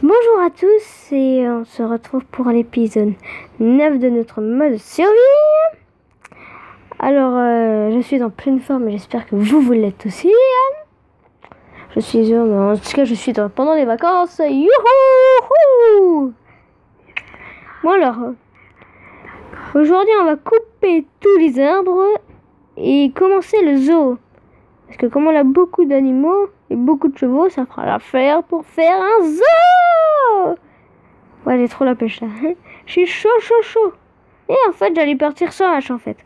Bonjour à tous et on se retrouve pour l'épisode 9 de notre mode survie. Alors, je suis en pleine forme et j'espère que vous l'êtes aussi. Je suis heureux, mais en tout cas, je suis pendant les vacances. Youhou! Bon alors, aujourd'hui, on va couper tous les arbres et commencer le zoo. Parce que comme on a beaucoup d'animaux et beaucoup de chevaux, ça fera l'affaire pour faire un zoo. Ouais, j'ai trop la pêche là. Je suis chaud. Et en fait, j'allais partir sans hache en fait.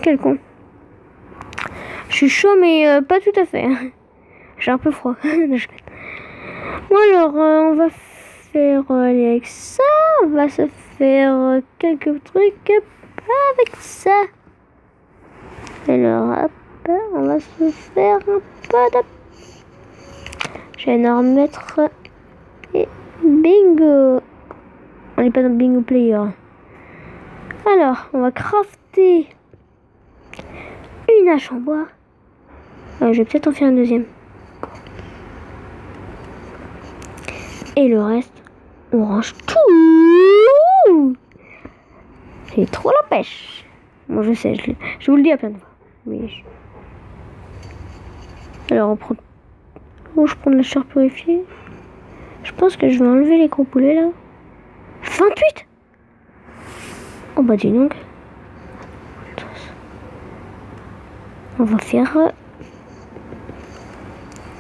Quel con. Je suis chaud mais pas tout à fait. J'ai un peu froid. Bon alors, on va faire avec ça. On va se faire quelques trucs avec ça. Alors, hop, on va se faire un peu de... Je vais en remettre... Et bingo. On n'est pas dans bingo player. Alors, on va crafter une hache en bois. Je vais peut-être en faire une deuxième. Et le reste, on range tout. J'ai trop la pêche. Bon, je sais, je vous le dis à plein de fois. Mais alors, on prend... Oh, je prends de la chair purifiée. Je pense que je vais enlever les gros poulets là. 28. Oh bah dis donc. On va faire...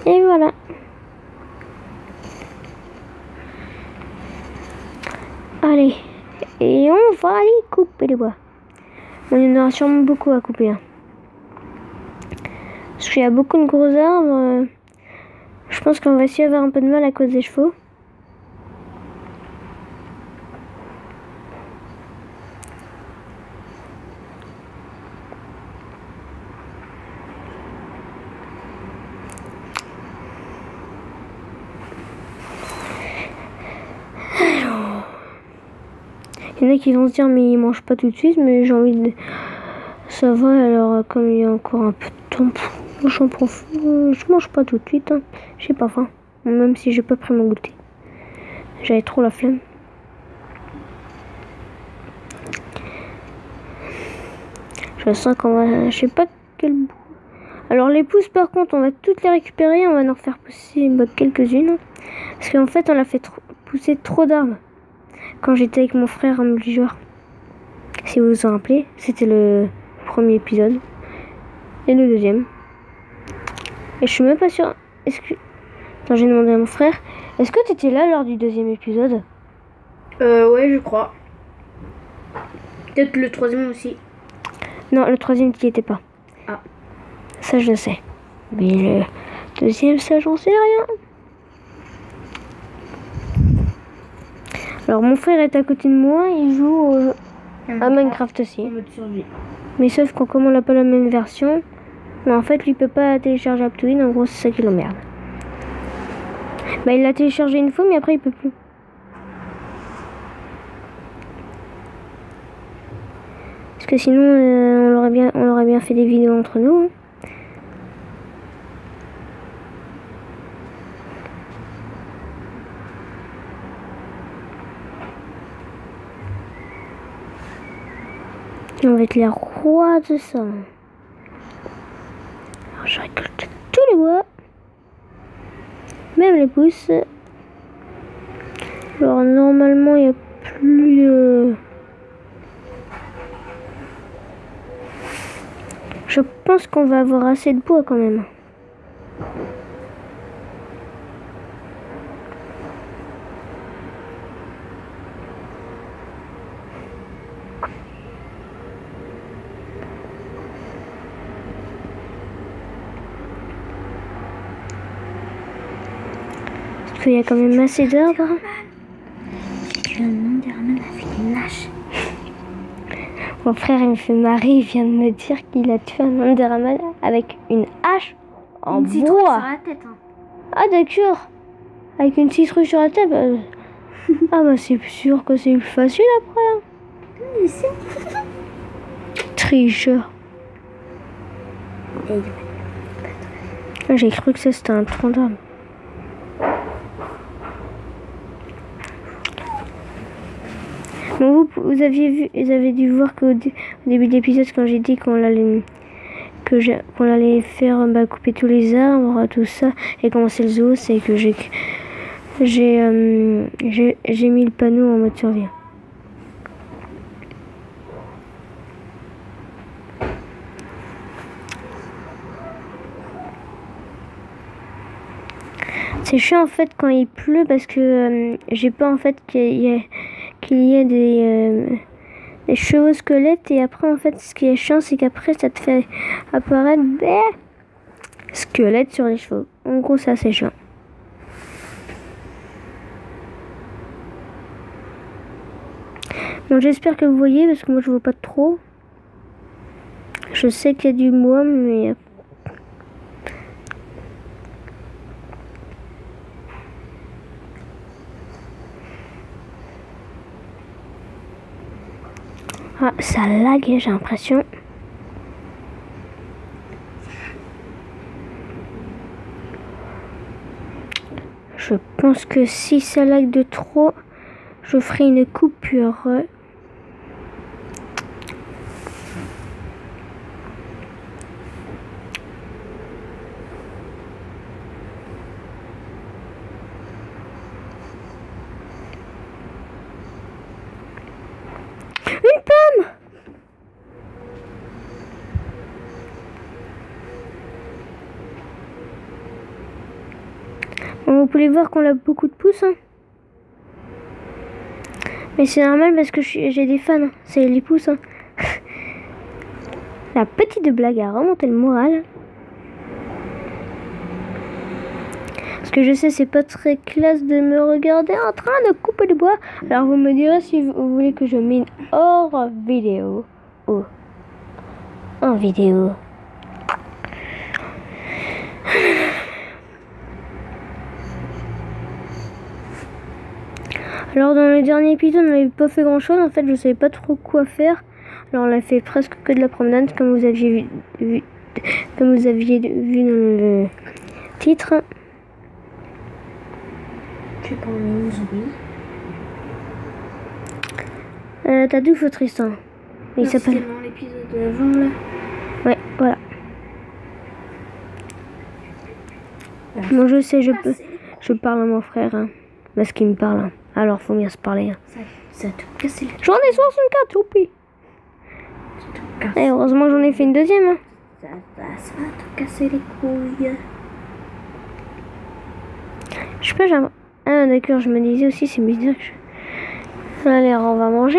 Et voilà. Allez. Et on va aller couper les bois. On en aura sûrement beaucoup à couper. Hein. Parce qu'il y a beaucoup de gros arbres. Je pense qu'on va essayer d'avoir un peu de mal à cause des chevaux. Il y en a qui vont se dire mais ils mangent pas tout de suite, mais j'ai envie de... Ça va, alors comme il y a encore un peu de temps, j'en profite. Je mange pas tout de suite, hein. J'ai pas faim, même si j'ai pas pris mon goûter. J'avais trop la flemme. Je sens qu'on va... Je sais pas quel bout. Alors les pousses par contre, on va toutes les récupérer, on va en faire pousser quelques-unes. Parce qu'en fait, on a fait pousser trop d'arbres. Quand j'étais avec mon frère en multijoueur. Si vous vous en rappelez, c'était le premier épisode. Et le deuxième. Et je suis même pas sûre. Est-ce que... Attends, j'ai demandé à mon frère. Est-ce que t'étais là lors du deuxième épisode? Ouais, je crois. Peut-être le troisième aussi. Non, le troisième, t'y étais pas. Ah. Ça, je le sais. Mais le deuxième, ça, j'en sais rien. Alors, mon frère est à côté de moi. Il joue à Minecraft aussi. Mais sauf que comme on n'a pas la même version, en fait, lui peut pas télécharger Aptwin. En gros, c'est ça qui l'emmerde. Bah, il l'a téléchargé une fois, mais après, il peut plus. Parce que sinon, on aurait bien fait des vidéos entre nous. Hein. On va être les rois de ça. Alors, je récolte tous les bois. Même les pousses. Alors, normalement, il n'y a plus de... Je pense qu'on va avoir assez de bois quand même. Parce qu'il y a quand même assez d'arbres. Le nom des ramènes avec une hache. Mon frère, il me fait marrer, il vient de me dire qu'il a tué un Enderman avec une hache en bois. Sur la tête, hein. Ah d'accord. Avec une citrouille sur la tête. Ah bah c'est sûr que c'est plus facile après. Hein. Tricheur. J'ai cru que ça c'était un tronc d'arbre. Bon, vous avez dû voir qu'au début de l'épisode, quand j'ai dit qu'on allait faire couper tous les arbres, tout ça, et commencer le zoo, c'est que j'ai mis le panneau en mode survie. C'est chiant en fait quand il pleut parce que j'ai peur en fait qu'il y ait des chevaux squelettes, et après en fait ce qui est chiant c'est qu'après ça te fait apparaître des squelettes sur les chevaux. En gros ça c'est chiant. Bon, j'espère que vous voyez parce que moi je vois pas trop. Je sais qu'il y a du bois mais ah, ça lag, j'ai l'impression. Je pense que si ça lag de trop, je ferai une coupure. Une pomme! Bon, vous pouvez voir qu'on a beaucoup de pouces. Hein. Mais c'est normal parce que j'ai des fans. Hein. C'est les pouces. Hein. La petite blague a remonté le moral. Parce que je sais, c'est pas très classe de me regarder en train de couper du bois. Alors vous me direz si vous voulez que je mette hors vidéo. Ou en vidéo. Alors dans le dernier épisode, on n'avait pas fait grand chose. En fait, je savais pas trop quoi faire. Alors on a fait presque que de la promenade, comme vous aviez vu dans le titre. Tu peux en zombie. T'as deux faux Tristan. Il s'appelle. C'est dans l'épisode d'avant là. Ouais, voilà. Moi je sais, je parle à mon frère. Hein, parce qu'il me parle. Hein. Alors faut bien se parler. Hein. Ça te casse les couilles. J'en ai 64, youpi. Et heureusement j'en ai fait une deuxième. Hein. Ça va te casser les couilles. Je sais pas, j'ai... Ah d'accord, je me disais aussi, c'est bizarre que je... Allez, on va manger,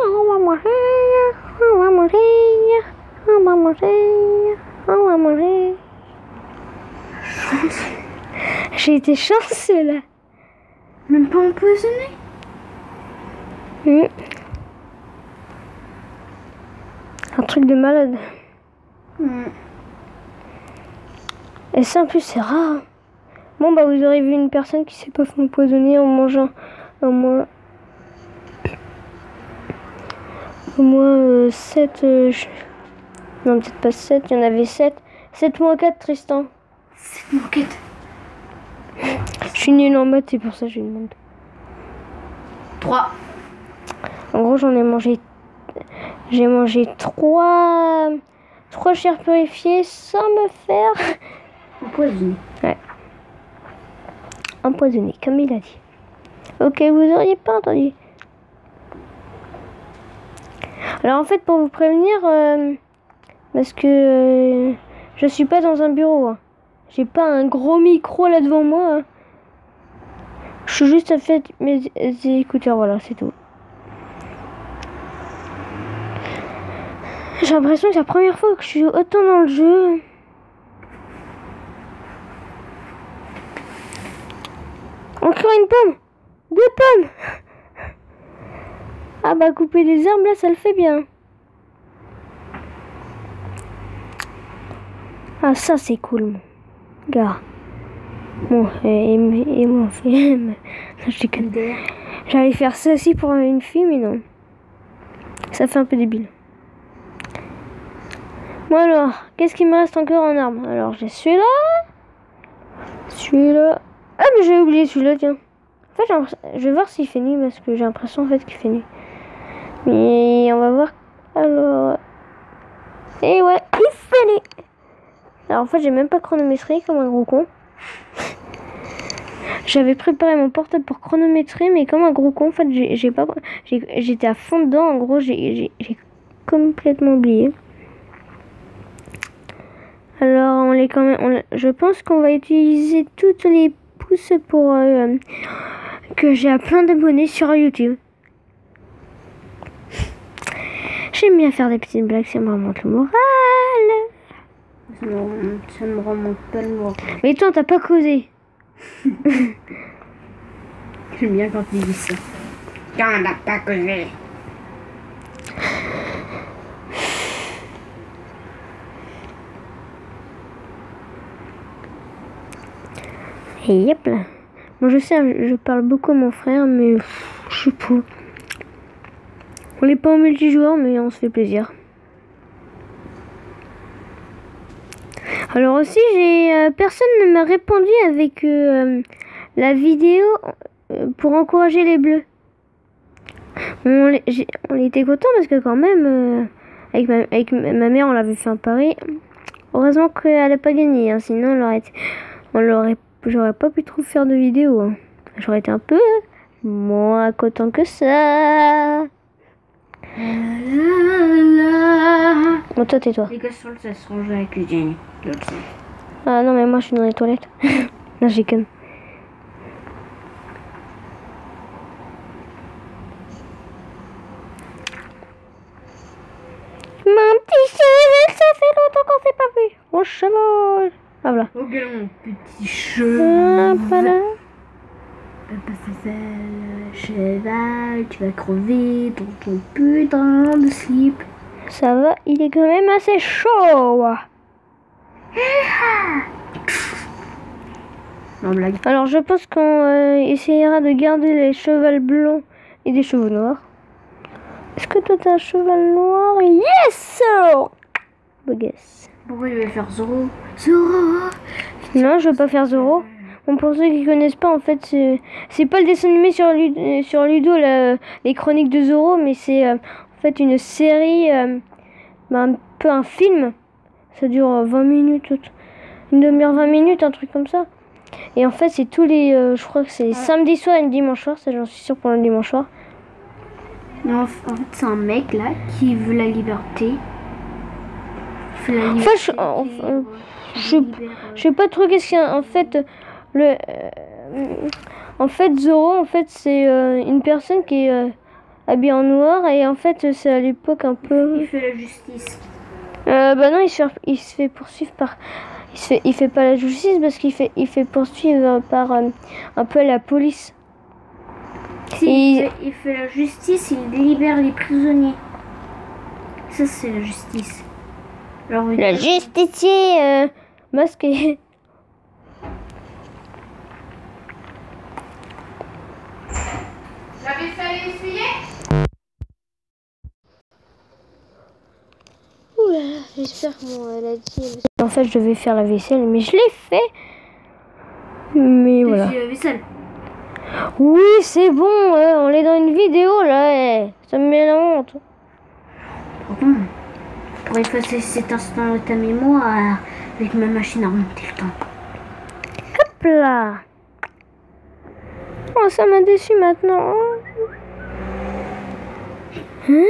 on va manger, on va manger, on va manger, on va manger. J'ai été chanceux là. Même pas empoisonné. Un truc de malade. Mm. Et ça en plus c'est rare. Bon bah vous aurez vu une personne qui s'est pas fait empoisonner en mangeant au moins 7 non peut-être pas 7, il y en avait 7 moins 4 Tristan. 7 moquettes. Je suis nulle en maths, c'est pour ça que je demande. 3. En gros j'en ai mangé. J'ai mangé 3 chairs purifiées sans me faire Empoisonné. Ouais. Empoisonné, comme il a dit. Ok, vous auriez pas entendu. Alors en fait, pour vous prévenir, parce que je suis pas dans un bureau. Hein. J'ai pas un gros micro là devant moi. Hein. Je suis juste à faire mes écouteurs, voilà, c'est tout. J'ai l'impression que c'est la première fois que je suis autant dans le jeu. Encore une pomme. 2 pommes. Ah bah couper les herbes là ça le fait bien. Ah ça c'est cool mon gars. Bon et moi je déconne. J'allais faire ça aussi pour une fille mais non. Ça fait un peu débile. Bon alors, qu'est-ce qu'il me reste encore en arbre? Alors j'ai celui-là. Celui-là. Ah mais j'ai oublié celui-là tiens. En fait je vais voir s'il fait nuit parce que j'ai l'impression en fait qu'il fait nuit. Et on va voir. Alors. Et ouais, il fallait. Alors en fait, j'ai même pas chronométré comme un gros con. J'avais préparé mon portable pour chronométrer, mais comme un gros con, en fait, j'étais à fond dedans. En gros, j'ai complètement oublié. Alors, je pense qu'on va utiliser toutes les pouces pour que j'ai plein d'abonnés sur YouTube. J'aime bien faire des petites blagues, ça me remonte le moral. Ça me remonte pas le moral. Mais toi, t'as pas causé. J'aime bien quand tu dis ça. Quand on n'a pas causé. Et yep là. Moi je sais, je parle beaucoup à mon frère, mais je sais pas. On n'est pas en multijoueur, mais on se fait plaisir. Alors aussi, personne ne m'a répondu avec la vidéo pour encourager les bleus. On était content parce que quand même, avec ma mère, on l'avait fait un pari. Heureusement qu'elle n'a pas gagné, hein, sinon j'aurais pas pu trop faire de vidéos. Hein. J'aurais été un peu moins content que ça. Bon, toi, tais-toi. Les casseroles, ça se range à la cuisine. Ah non, mais moi, je suis dans les toilettes. Non, j'ai conne. Mon petit cheval, ça fait longtemps qu'on s'est pas vu. Mon cheval. Ah, voilà. Ok, mon petit cheval. Ah, voilà. Cheval, tu vas crever dans ton putain de slip. Ça va, il est quand même assez chaud. Non, blague. Alors, je pense qu'on essayera de garder les chevals blancs et des chevaux noirs. Est-ce que toi, t'as un cheval noir? Yes, sir! Beau guess. Pourquoi je vais faire Zoro? Zoro! Non, je veux pas faire Zoro. Bon, pour ceux qui connaissent pas, en fait, c'est pas le dessin animé sur Ludo, les chroniques de Zoro, mais c'est en fait une série, un peu un film. Ça dure 20 minutes, une demi-heure, 20 minutes, un truc comme ça. Et en fait, c'est tous les, je crois que c'est les samedis soirs et le dimanche soir, ça j'en suis sûre pour le dimanche soir. Non, en fait, c'est un mec là qui veut la liberté. En fait, je sais pas trop qu'est-ce qu'il y a. En fait, en fait, Zoro, en fait, c'est une personne qui est habillée en noir et en fait, c'est à l'époque un peu. Il fait la justice. Bah non, il se fait poursuivre par. Il fait pas la justice parce qu'il fait poursuivre par un peu la police. Si, il fait la justice, il libère les prisonniers. Ça, c'est la justice. Alors, le justicier masqué. La vaisselle est essuyée? Oula, j'espère que elle a dit. En fait, je devais faire la vaisselle, mais je l'ai fait. Mais voilà. la vaisselle. Oui, c'est bon, on est dans une vidéo là, ça me met la honte. Pour effacer cet instant de ta mémoire avec ma machine à remonter le temps. Hop là. Oh, ça m'a déçu maintenant. Hein?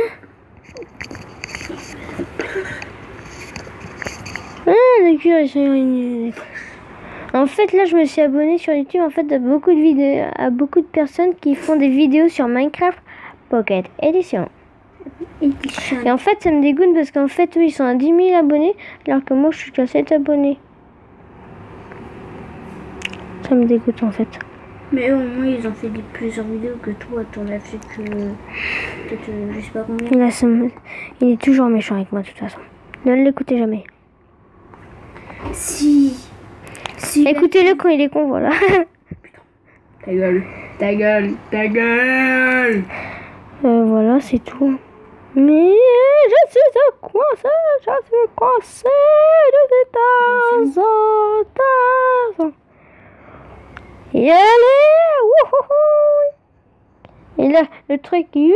En fait, là, je me suis abonnée sur YouTube en fait à beaucoup de vidéos, à beaucoup de personnes qui font des vidéos sur Minecraft Pocket Edition. Et en fait, ça me dégoûte parce qu'en fait, eux, ils sont à 10 000 abonnés, alors que moi, je suis qu'à 7 abonnés. Ça me dégoûte en fait. Mais au moins, ils ont fait plusieurs vidéos que toi, t'en as fait que peut-être, je sais pas combien. Il est toujours méchant avec moi de toute façon. Ne l'écoutez jamais. Si. Écoutez-le quand il est con, voilà. Ta gueule, ta gueule, ta gueule. Voilà, c'est tout. Mais je suis coincé de temps en temps. Et allez, wouhouhou. Et Et là, le truc, youhou.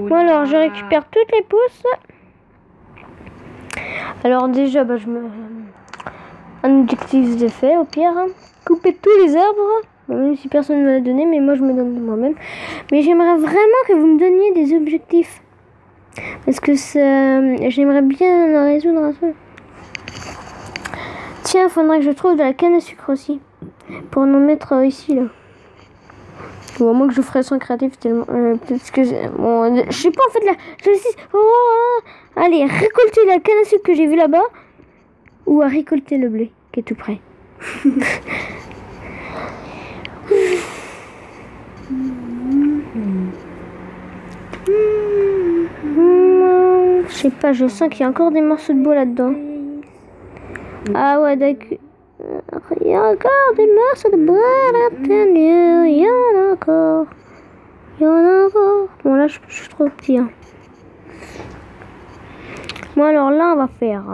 Bon, alors, je récupère toutes les pousses. Alors, déjà, bah, un objectif de fait, au pire. Hein. Couper tous les arbres. Bon, même si personne ne me l'a donné, mais moi, je me donne de moi-même. Mais j'aimerais vraiment que vous me donniez des objectifs. Parce que j'aimerais bien résoudre un truc. Tiens, il faudrait que je trouve de la canne à sucre aussi. Pour nous mettre ici, là. Ou à moins que je ferais son créatif tellement... peut-être que... Bon, je sais pas, en fait, là... Allez, récolter la canne à sucre que j'ai vue là-bas. Ou à récolter le blé, qui est tout près. Je sais pas, je sens qu'il y a encore des morceaux de bois là-dedans. Ah ouais, d'accord. Il y a encore des morceaux de bois à l'intérieur. Il y en a encore. Il y en a encore. Bon, là, je suis trop petit. Hein. Bon, alors là, on va faire...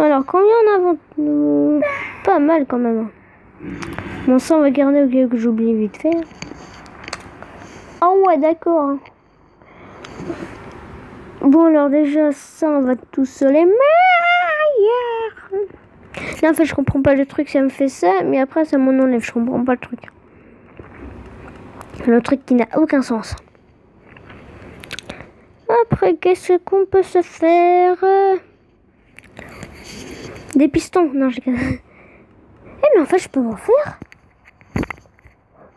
Alors, combien on avance? Pas mal, quand même. Bon, ça, on va garder au cas que j'oublie vite fait. Ah ouais, d'accord. Hein. Bon, alors déjà, ça, on va tout se les mettre. Là, en fait, je comprends pas le truc, ça me fait ça, mais après, ça m'en enlève, je comprends pas le truc. Le truc qui n'a aucun sens. Après, qu'est-ce qu'on peut se faire? Des pistons. Non, j'ai... Eh, mais en fait, je peux en faire.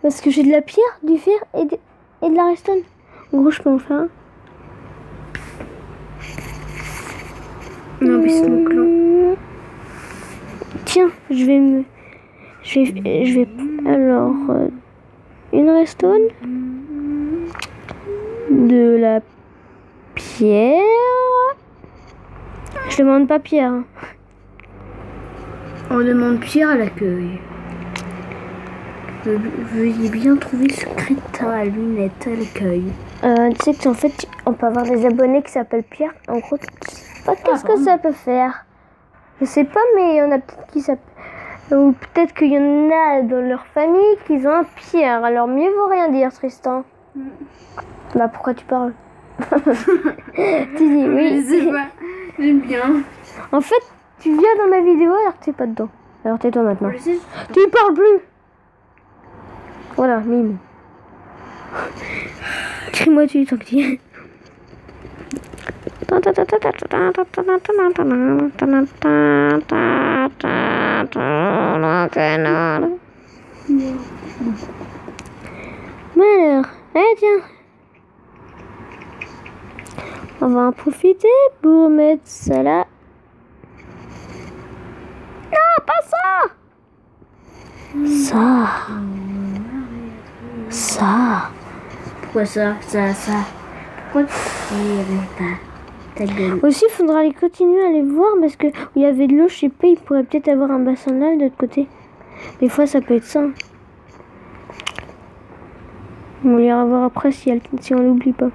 Parce que j'ai de la pierre, du fer et de la redstone. En gros, je peux en faire un. Non, piston clan. Tiens, je vais alors une redstone, de la pierre. Je demande pas pierre. Hein. On demande pierre à l'accueil. Veuillez bien trouver secrétaire à lunettes à l'accueil. Tu sais qu'en fait, on peut avoir des abonnés qui s'appellent Pierre. En gros, je sais pas qu'est-ce que ça peut faire. Je sais pas, mais il y en a peut-être qui s'appellent... Ou peut-être qu'il y en a dans leur famille qui ont un Pierre. Alors mieux vaut rien dire, Tristan. Bah pourquoi tu parles? Tu dis oui. Je sais pas, j'aime bien. En fait, tu viens dans ma vidéo alors que t'es pas dedans. Alors tais-toi maintenant. Je sais. Tu parles plus. Voilà, mime. Crie-moi tu tant que tu es. Alors, allez tiens. On va en profiter pour mettre ça là. Non, pas ça. Ça. Pourquoi ça? Pourquoi tu fais ta gueule? Aussi, il faudra aller continuer à aller voir parce que où il y avait de l'eau, je sais pas, il pourrait peut-être avoir un bassin là de l'autre côté. Des fois, ça peut être ça. On ira voir après si on l'oublie pas.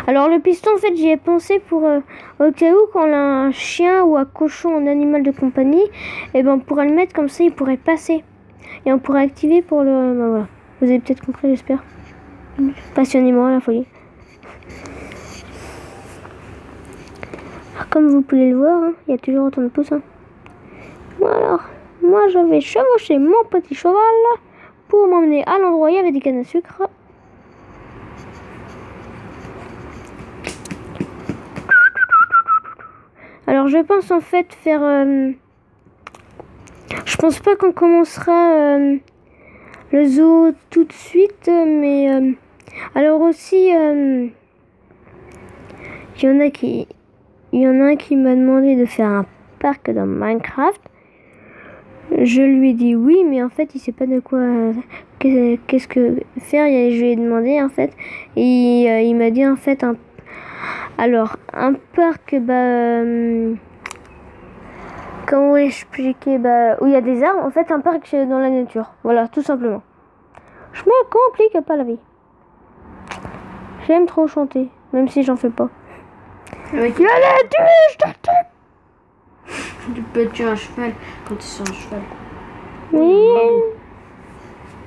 Alors, le piston, en fait, j'y ai pensé pour au cas où quand on a un chien ou un cochon en animal de compagnie, et ben on pourrait le mettre comme ça, il pourrait passer. Et on pourrait activer pour le... Ben, voilà. Vous avez peut-être compris, j'espère. Passionnément à la folie. Alors, comme vous pouvez le voir, hein, il y a toujours autant de pouces. Hein. Bon, alors, moi je vais chevaucher mon petit cheval pour m'emmener à l'endroit où il y avait des cannes à sucre. Alors je pense en fait faire... je pense pas qu'on commencera le zoo tout de suite, mais... alors aussi... il y en a un qui m'a demandé de faire un parc dans Minecraft. Je lui ai dit oui, mais en fait il sait pas de quoi... qu'est-ce que faire. Je lui ai demandé en fait. Et il m'a dit en fait alors, un parc, comment expliquer, où il y a des arbres, en fait, un parc dans la nature. Voilà, tout simplement. Je me complique pas la vie. J'aime trop chanter, même si j'en fais pas. Avec... Je l'ai tué, je t'ai tué. Tu peux tuer un cheval quand tu es sur un cheval. Oui.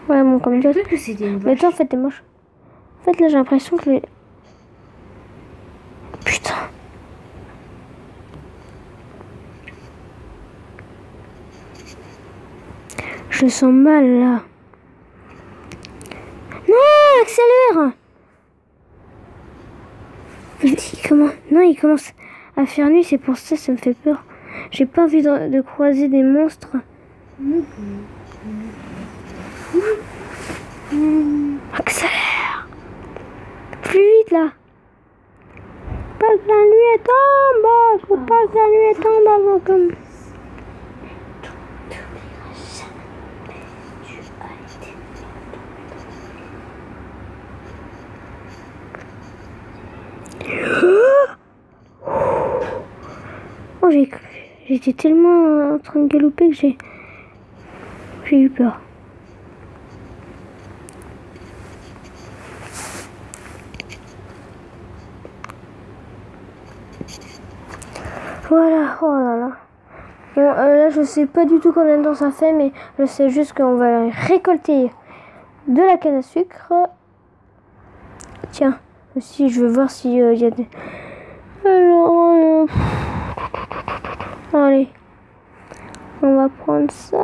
Ouais, bon, comme ça. Peut-être que c'était une Mais vache. toi, en fait, t'es moche. En fait, là, j'ai l'impression que les... Putain. Je sens mal, là. Non, accélère. Il commence à faire nuit, c'est pour ça, ça me fait peur. J'ai pas envie de croiser des monstres. Accélère. Plus vite, là. Pas que la nuit tombe. Faut pas que la nuit tombe avant comme... Oh, j'étais tellement en train de galoper que j'ai eu peur. Voilà, oh là là. Bon, là, je sais pas du tout combien de temps ça fait, mais je sais juste qu'on va récolter de la canne à sucre. Tiens, aussi, je veux voir s'il y a des... Alors, allez, on va prendre ça.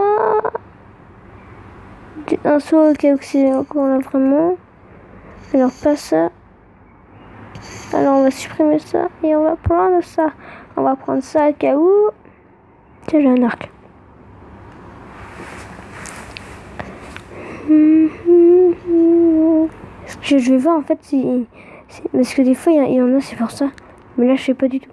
Un seau au cas où c'est encore là vraiment. Alors, pas ça. Alors, on va supprimer ça et on va prendre ça. On va prendre ça au cas où. Tiens, j'ai un arc. Je vais voir en fait si... Parce que des fois, il y en a, c'est pour ça. Mais là, je sais pas du tout.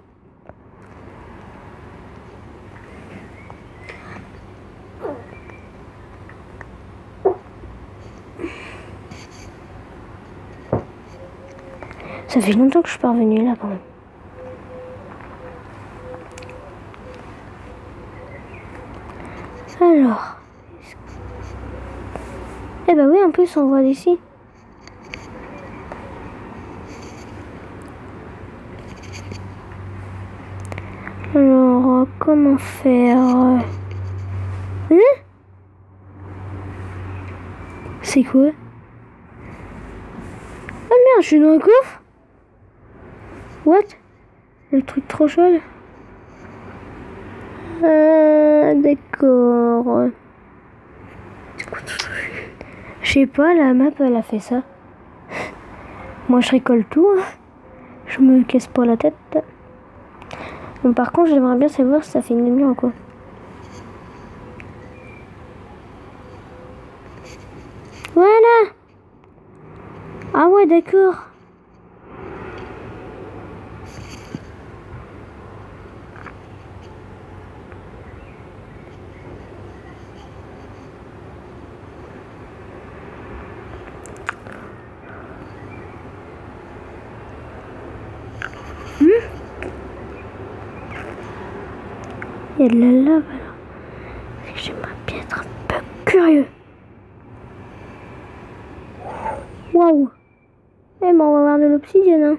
Ça fait longtemps que je suis pas revenue là quand même. Alors. Eh ben oui, en plus on voit d'ici. Alors, comment faire? Hein? C'est quoi? Ah merde, je suis dans un coffre? What? Le truc trop chaud. D'accord. Je sais pas, la map elle a fait ça. Moi je récolte tout. Hein. Je me casse pas la tête. Bon, par contre, j'aimerais bien savoir si ça fait une demi-heure ou quoi. Voilà. Ah ouais, d'accord. Il y a de la lave alors. J'aimerais bien être un peu curieux. Waouh. Eh ben on va avoir de l'obsidienne. Hein.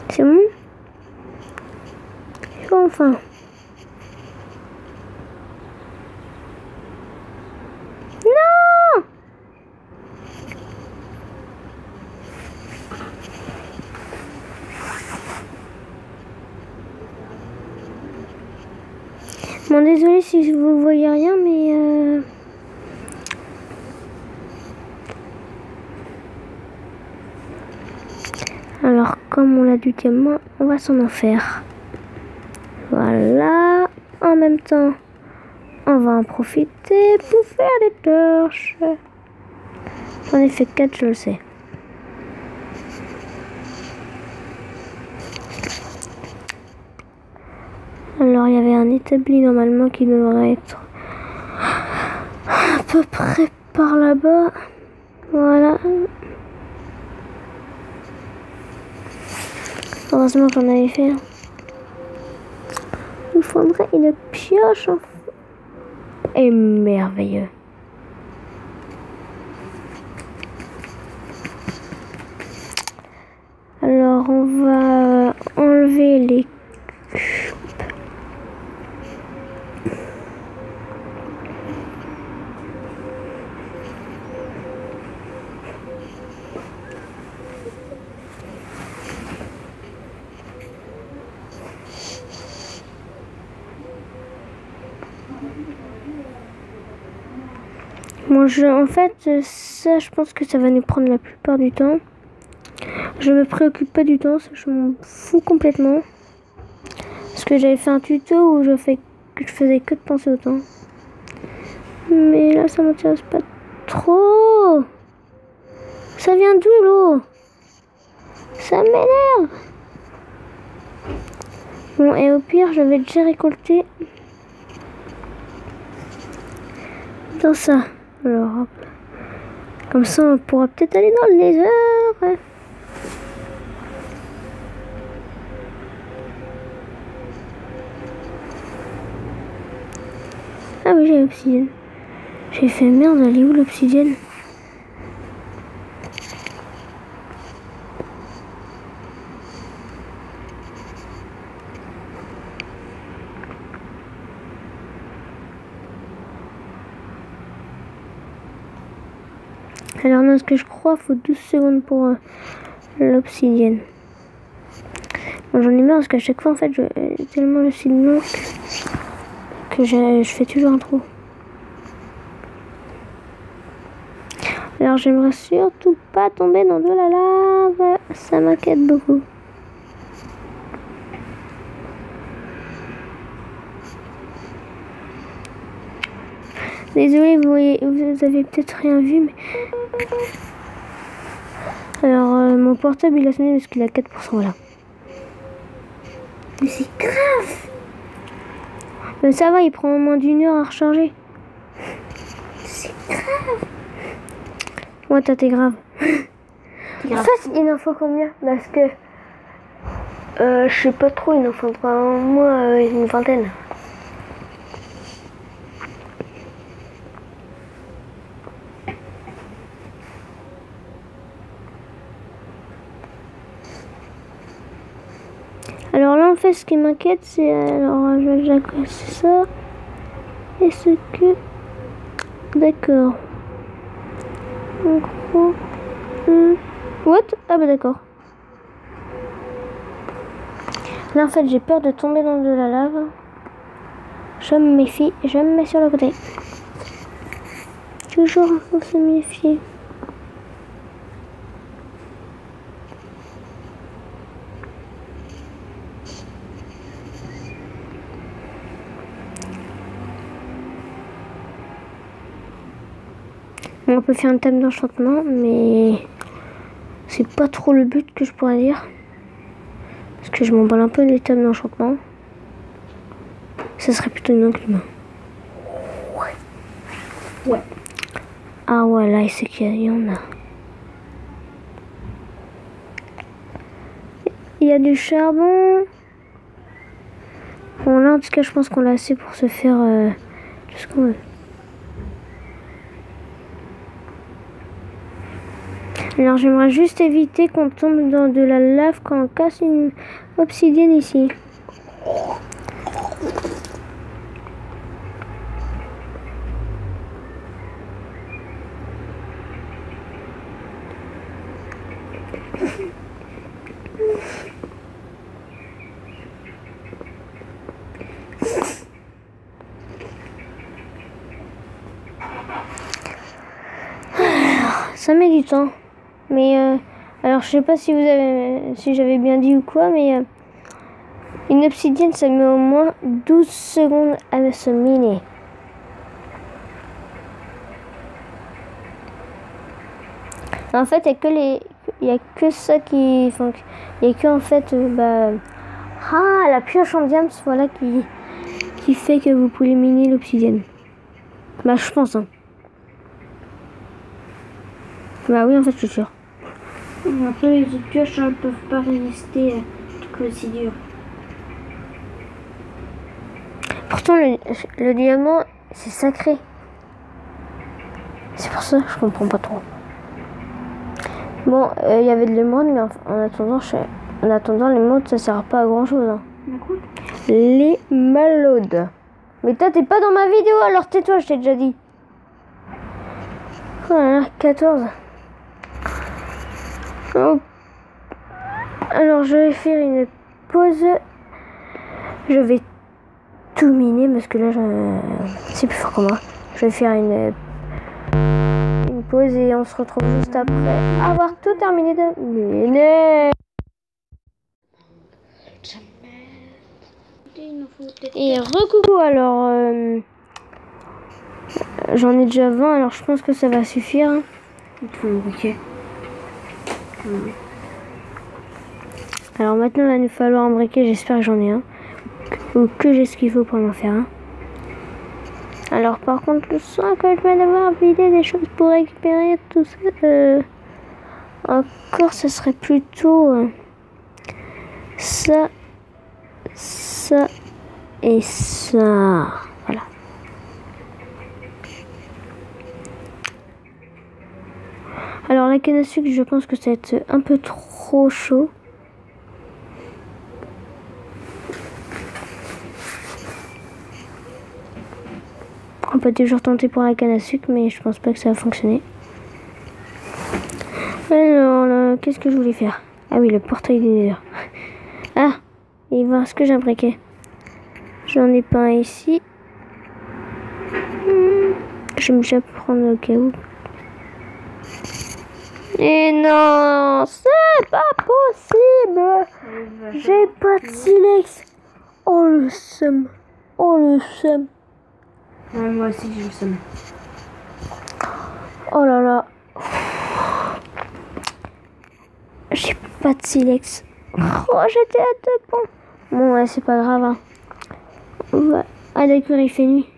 C'est bon? Enfin. Non! Bon, désolé si vous voyez rien, mais alors, comme on a du diamant, on va s'en en faire. Voilà. En même temps, on va en profiter pour faire des torches. J'en ai fait 4, je le sais. Alors, il y avait un établi normalement qui devrait être à peu près par là-bas. Voilà. Heureusement que j'en avais fait. Il faudrait une pioche. Et merveilleux. Alors on va enlever les en fait, ça, je pense que ça va nous prendre la plupart du temps. Je me préoccupe pas du temps, ça, je m'en fous complètement. Parce que j'avais fait un tuto où je faisais que de penser au temps. Mais là, ça m'intéresse pas trop. Ça vient d'où l'eau? Ça m'énerve. Bon, et au pire, je vais déjà récolter dans ça. Alors, hop. Comme ça, on pourra peut-être aller dans le nether. Ouais. Ah oui, j'ai l'obsidienne. J'ai fait merde, elle est où l'obsidienne? Alors non, ce que je crois, il faut 12 secondes pour l'obsidienne. Bon, j'en ai marre parce qu'à chaque fois, en fait, tellement le site manque que je fais toujours un trou. Alors j'aimerais surtout pas tomber dans de la lave, ça m'inquiète beaucoup. Désolée, vous avez peut-être rien vu, mais... Alors, mon portable, il a sonné parce qu'il a 4%, voilà. Mais c'est grave. Mais ça va, il prend au moins d'1 heure à recharger. C'est grave. Ouais, t'es grave. En fait, il en faut combien? Parce que... je sais pas trop, il en faudra au moins une vingtaine. Alors là, en fait, ce qui m'inquiète, c'est... Alors, c'est ça. Est-ce que... D'accord. En gros... What? Ah bah d'accord. Là, en fait, j'ai peur de tomber dans de la lave. Je me méfie et je me mets sur le côté. Toujours, il faut se méfier. On peut faire une table d'enchantement, mais c'est pas trop le but que je pourrais dire. Parce que je m'emballe un peu des tables d'enchantement. Ça serait plutôt une enclume. Ouais. Ah ouais, là, c'est qu'il y en a. Il y a du charbon. Bon, là, en tout cas, je pense qu'on l'a assez pour se faire tout ce qu'on veut. Alors j'aimerais juste éviter qu'on tombe dans de la lave quand on casse une obsidienne ici. Ça met du temps. Mais alors je sais pas si j'avais bien dit ou quoi, mais une obsidienne ça met au moins 12 secondes à se miner. En fait, il y a que ça qui, enfin, il y a que en fait la pioche en diamant, voilà qui fait que vous pouvez miner l'obsidienne. Bah je pense hein. Bah oui, en fait, je suis sûre. Après, les autres pioches, elles peuvent pas résister à un truc aussi dur. Pourtant, le diamant, c'est sacré. C'est pour ça que je comprends pas trop. Bon, il y avait de l'émeraude, mais en attendant, l'émeraude, ça sert pas à grand chose. Hein. Les malaudes. Mais toi, t'es pas dans ma vidéo, alors tais-toi, je t'ai déjà dit. Voilà, 14. Oh. Alors, je vais faire une pause. Je vais tout miner parce que là, c'est plus fort que moi. Je vais faire une pause et on se retrouve juste après avoir tout terminé de miner. Et recoucou, alors j'en ai déjà 20, alors je pense que ça va suffire. Hein. Ok. Alors maintenant, il va nous falloir un briquet, j'espère que j'en ai un. Ou que j'ai ce qu'il faut pour en faire un. Alors par contre, je sens que je vais devoir vider des choses pour récupérer tout ça. Encore, ce serait plutôt ça et ça. Voilà. Alors la canne à sucre, je pense que ça va être un peu trop chaud. On peut toujours tenter pour la canne à sucre, mais je pense pas que ça va fonctionner. Alors, qu'est-ce que je voulais faire? Ah oui, le portail du Nether. Ah, et voir ce que j'ai un briquet. J'en ai pas un ici. Je vais déjà prendre au cas où. Et non, c'est pas possible. J'ai pas de silex. Oh le seum. Oh le seum. Ouais, moi aussi j'ai le seum. Oh là là. J'ai pas de silex. Oh, j'étais à 2 points. Bon, ouais, c'est pas grave. Hein. Ouais. Ah d'accord, il fait nuit.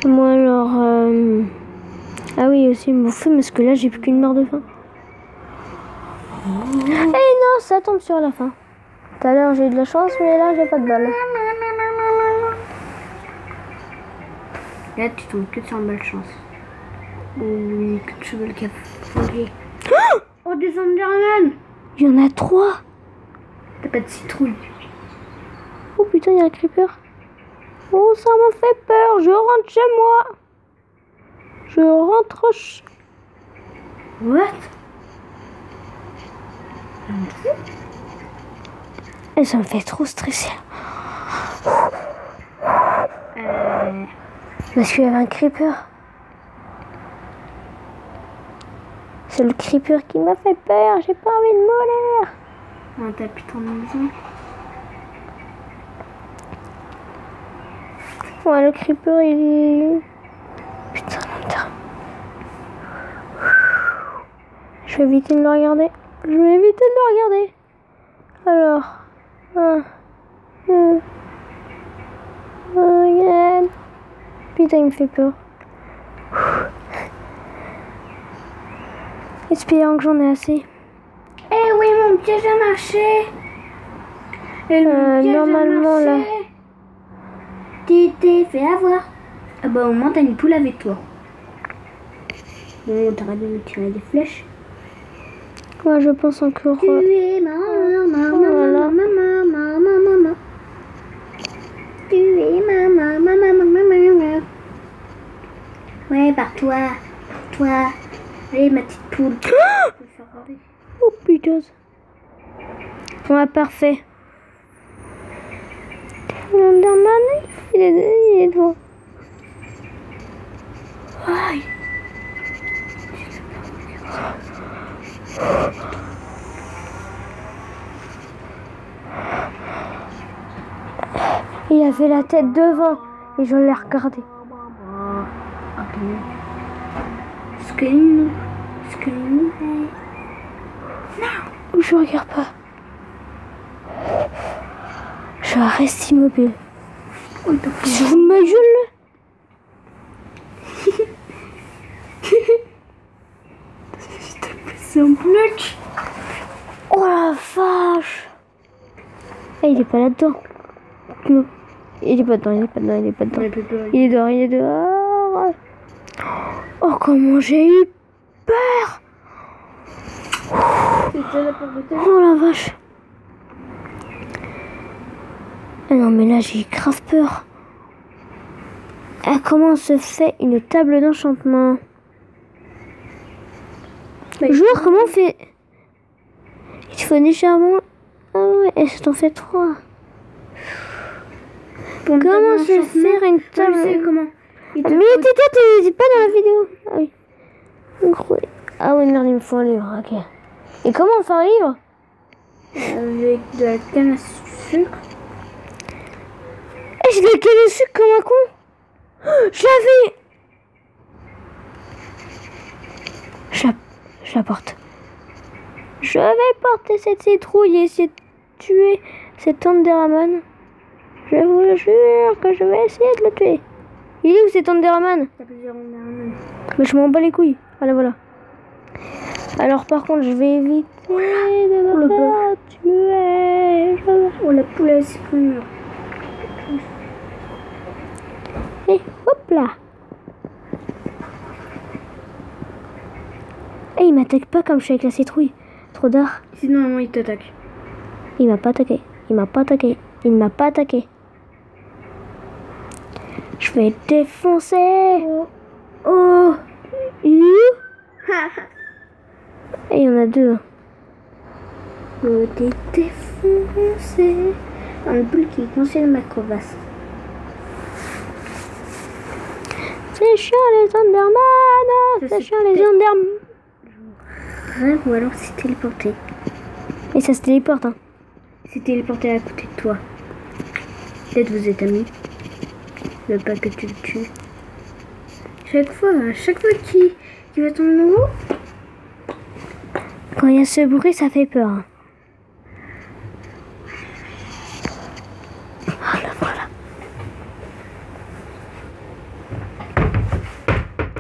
Moi alors... Ah oui, aussi me bouffer parce que là j'ai plus qu'une barre de faim. Eh non, ça tombe sur la fin. Tout à l'heure j'ai eu de la chance, mais là j'ai pas de balle. Là tu tombes que sur une belle chance. Oui, que tu veux le cap. Oh, des Enderman. Il y en a 3. T'as pas de citrouille. Oh putain, il y a un creeper. Oh, ça me fait peur. Je rentre chez moi. Je rentre chez... What? Et ça me fait trop stresser. Parce qu'il y avait un creeper. C'est le creeper qui m'a fait peur. J'ai pas envie de mourir. On t'a plus ton maison. Ouais, le creeper il est... Putain, putain. Je vais éviter de le regarder. Je vais éviter de le regarder. Alors... 1, 2... Regarde. Putain, il me fait peur. Espérons que j'en ai assez. Eh oui, mon piège a marché. Et mon piège normalement, a marché. là. Tu t'es fait avoir. Ah bah au moins t'as une poule avec toi. Bon, t'arrêtes de me tirer des flèches. Ouais, je pense encore... Tu es maman. Tu es maman. Ouais, par toi. Toi. Allez, ma petite poule. Oh putain. Ouais, parfait. L'Enderman, il est devant. Aïe. Il avait la tête devant et je l'ai regardé. Scream. Où je Je regarde pas. Je reste immobile. Oh, il t'a pris Je vous ma gueule là. c'est un bloc. Oh la vache. Eh, il est pas là-dedans. Non. Il est pas dedans, il est pas dedans, il est pas dedans. Il est dehors, il est dehors. Oh, comment j'ai eu peur. Oh la vache. Ah non, mais là, j'ai grave peur. Ah, comment se fait une table d'enchantement? Joueur, comment on fait? Il faut des charbons. Ah ouais, et ça t'en fait 3. Comment se faire une table? Je sais comment. Mais t'es pas dans la vidéo. Ah oui. Ah oui, merde, il me faut un livre. Ok. Et comment on fait un livre? Avec de la canne à sucre. Eh, j'ai de la canne à sucre comme un con. Oh, je l'avais. Je la porte. Je vais porter cette citrouille et essayer de tuer cet Thunderaman. Je vous jure que je vais essayer de le tuer. Il est où cet Thunderaman? T'as plusieurs Enderman. Mais je m'en bats les couilles. Voilà. Alors par contre, je vais éviter de me faire tuer. Oh, la poule a aussi pris le mur. Et hop là. Et il m'attaque pas comme je suis avec la citrouille. Trop d'art. Sinon, non, il t'attaque. Il m'a pas attaqué. Il m'a pas attaqué. Je vais défoncer. Oh. Il est où? Et il y en a 2. Oh, t'es défoncé. Un boule qui conseille ma crevasse. C'est chiant les Enderman. C'est chiant les Enderman. Rêve ou alors c'est téléporté. Et ça se téléporte, hein. C'est téléporté à côté de toi. Peut-être vous êtes amis. Je veux pas que tu le tues. Chaque fois qu'il va tomber en haut. Quand il y a ce bruit, ça fait peur. Hein. Voilà.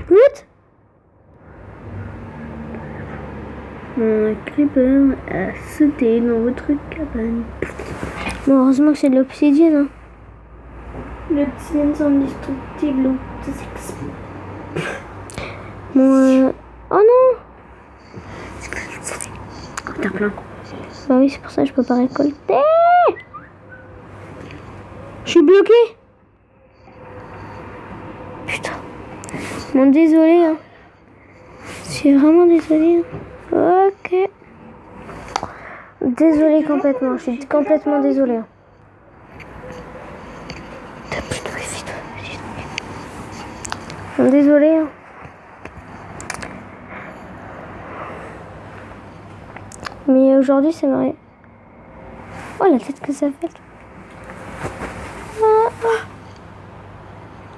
What? Un creeper a sauté dans votre cabane. Bon, heureusement que c'est de l'obsidienne. Hein. L'obsidienne c'est indestructible. Ça s'explose. Bon, oh non! T'as plein. Bah oui, c'est pour ça que je peux pas récolter. Je suis bloqué. Putain. Bon, désolé. Hein. Je suis vraiment désolée. Ok. Désolée complètement. Je suis complètement désolée. Hein. T'as plus de wifi, toi. Bon, désolée. Hein. Mais aujourd'hui, c'est marrant. Oh, la tête que ça fait.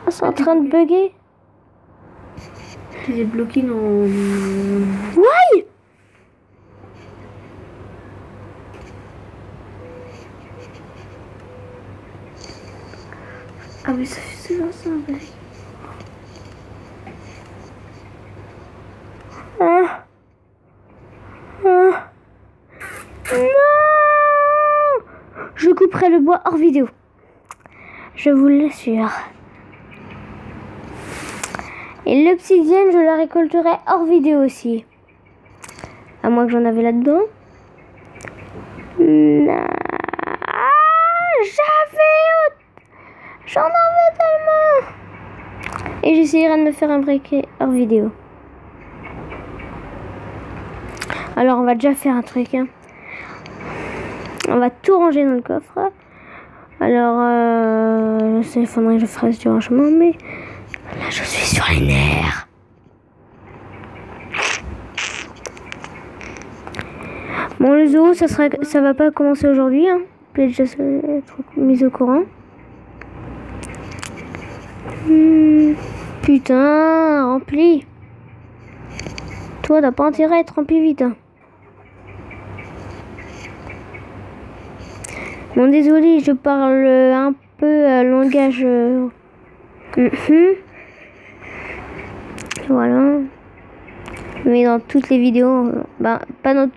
Ah, c'est en train de bugger. Tu es bloqué dans... Ouais. Ah mais ça fait souvent ça en fait. Non. Je couperai le bois hors vidéo. Je vous l'assure. Et l'obsidienne, je la récolterai hors vidéo aussi. À moins que j'en avais là-dedans. Non. J'en avais tellement. Et j'essayerai de me faire un briquet hors vidéo. Alors on va déjà faire un truc. Hein. On va tout ranger dans le coffre. Alors, il faudrait que je fasse du rangement, mais là je suis sur les nerfs. Bon, le zoo, ça va pas commencer aujourd'hui. Hein. Vous pouvez déjà être mis au courant. Putain, rempli. Toi, t'as pas intérêt à être rempli vite. Hein. Bon, désolé, je parle un peu langage. Voilà. Mais dans toutes les vidéos, pas dans.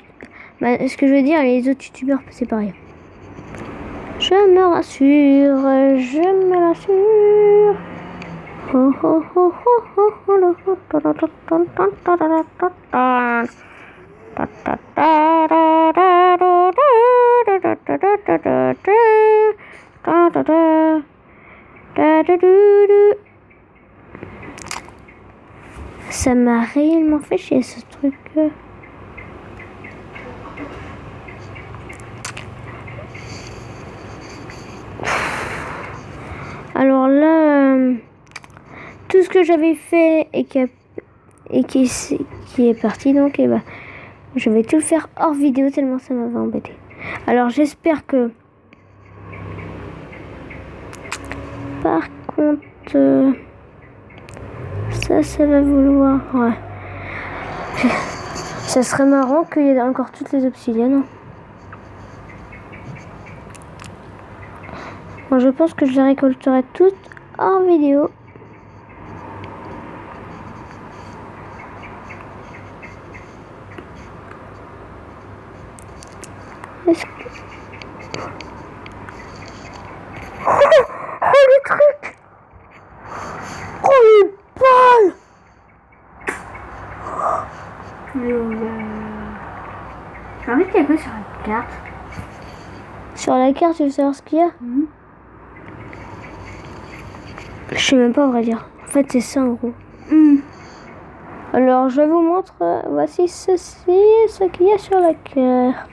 Ce que je veux dire, les autres youtubeurs, c'est pareil. Je me rassure, je me rassure. Oh, oh, oh, oh, oh, ça m'a réellement fait chier ce truc. Alors là, tout ce que j'avais fait et qui est parti, donc je vais tout le faire hors vidéo tellement ça m'avait embêté. Alors j'espère que par contre ça va vouloir. Ouais. Ça serait marrant qu'il y ait encore toutes les obsidiennes. Bon, je pense que je les récolterai toutes en vidéo. Est-ce que... Oh le truc! Oh les balles! En fait, il y a quoi sur la carte? Sur la carte, tu veux savoir ce qu'il y a? Je sais même pas, à vrai dire. En fait, c'est ça en gros. Alors, je vous montre. Voici ceci, ce qu'il y a sur la carte.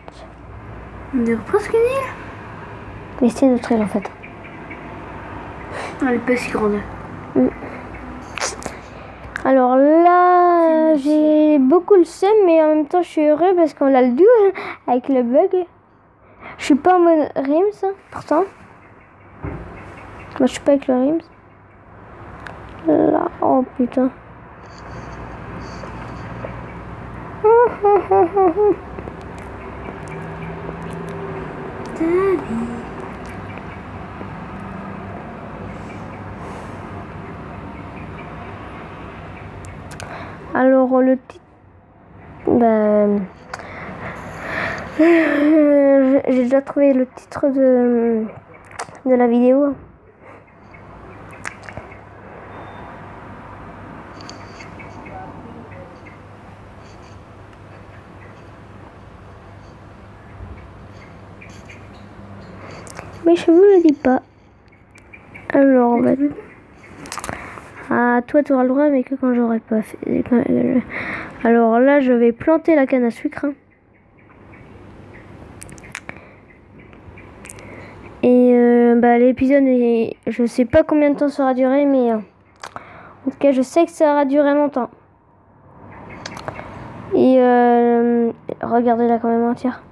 On dirait presque une île. Mais c'est notre île en fait. Elle est pas si grande. Alors là, j'ai beaucoup le seum, mais en même temps, je suis heureux parce qu'on a le duo avec le bug. Je suis pas en mode Rims, pourtant. Moi, je suis pas avec le Rims. Là, oh putain. Alors le titre, j'ai déjà trouvé le titre de la vidéo. Mais je vous le dis pas. Alors on va... Ah, toi tu auras le droit, mais que quand j'aurai pas fait. Alors là, je vais planter la canne à sucre. Et l'épisode, je sais pas combien de temps ça aura duré, mais en tout cas, je sais que ça aura duré longtemps. Et regardez-la quand même entière.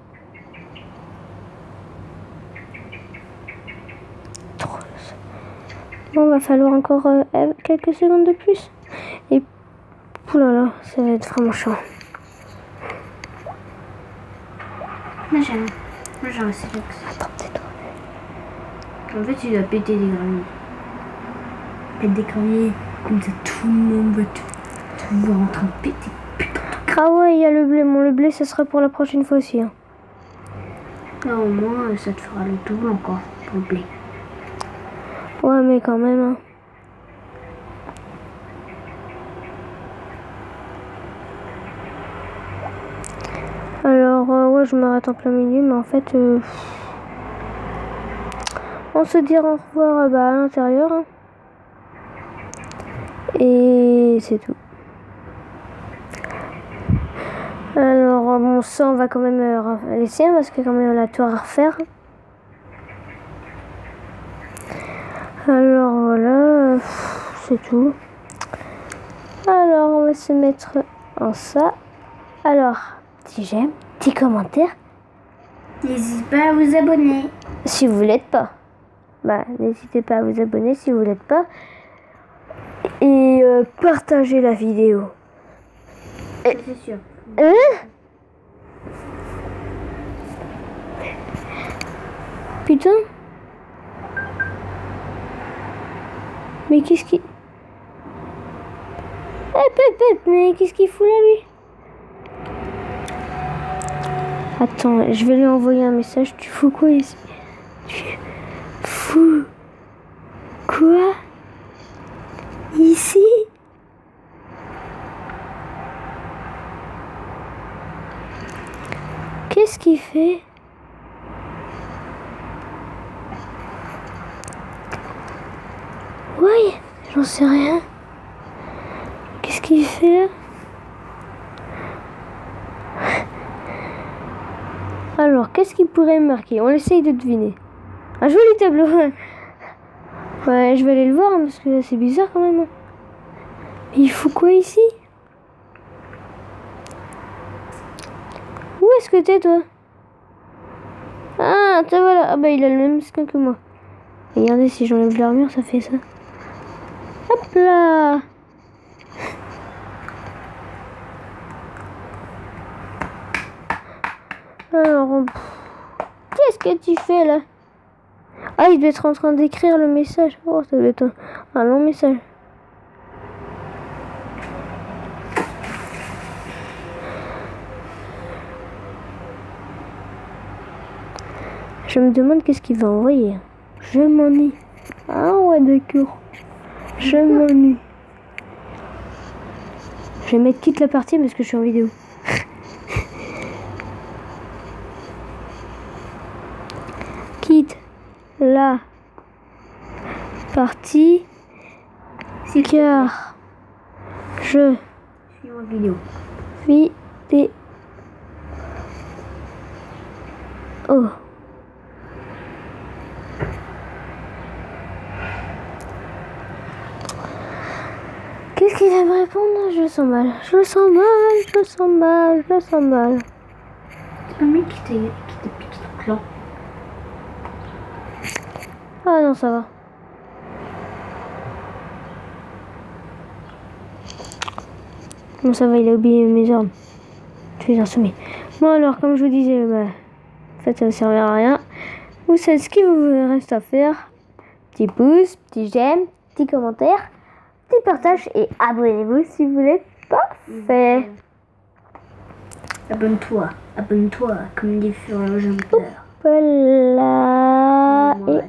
Bon, va falloir encore quelques secondes de plus. Et oulala, ça va être vraiment chaud. Moi j'aime. Moi j'en sais pas que ça. Attends, tais-toi. En fait, tu dois péter des graviers. Pète des graviers. Comme ça, tout le monde va te voir en train de péter. Putain. Ah ouais, il y a le blé. Bon, le blé, ça sera pour la prochaine fois aussi. Hein. Là, au moins, ça te fera le double encore pour le blé. Ouais, mais quand même. Hein. Alors, ouais, je m'arrête en plein milieu, mais en fait, on se dit au revoir à l'intérieur. Hein. Et c'est tout. Alors, bon, ça, on va quand même laisser, parce que quand même, on a tout à refaire. Alors, voilà, c'est tout. Alors, on va se mettre en ça. Alors, petit j'aime, petit commentaire. N'hésitez pas à vous abonner. Si vous l'êtes pas. N'hésitez pas à vous abonner si vous l'êtes pas. Et partagez la vidéo. C'est sûr. Putain. Mais qu'est-ce qui... mais qu'est-ce qu'il fout là, lui? Attends, je vais lui envoyer un message. Tu fous quoi ici? Tu fous quoi ici? Qu'est-ce qu'il fait? Ouais, j'en sais rien. Qu'est-ce qu'il fait là? Alors, qu'est-ce qu'il pourrait marquer? On essaye de deviner. Un joli tableau. Ouais, je vais aller le voir hein, parce que c'est bizarre quand même. Mais il fout quoi ici? Où est-ce que t'es toi? Ah, te voilà. Ah bah il a le même skin que moi. Regardez, si j'enlève l'armure, ça fait ça. Hop là. Alors, qu'est-ce que tu fais là? Ah, il doit être en train d'écrire le message. Oh, ça doit être un long message. Je me demande qu'est-ce qu'il va envoyer. Je m'ennuie. Ah ouais, d'accord. Je m'ennuie. Je vais mettre quitte la partie parce que je suis en vidéo. Quitte la partie car je suis en vidéo. Oh. Qu'est-ce qu'il va me répondre? Je le sens mal. Je le sens mal. Je le sens mal. Je le sens mal. C'est pas lui qui t'a piqué ton clan. Ah non, ça va. Bon, ça va, il a oublié mes ordres. Je vais les insommer. Bon, alors, comme je vous disais, bah, en fait, ça ne servira à rien. Vous savez ce qu'il vous reste à faire. Petit pouce, petit j'aime, petit commentaire, petit partage et abonnez-vous si vous voulez. Parfait. Abonne-toi, abonne-toi, comme dit sur le jumper. Voilà. Et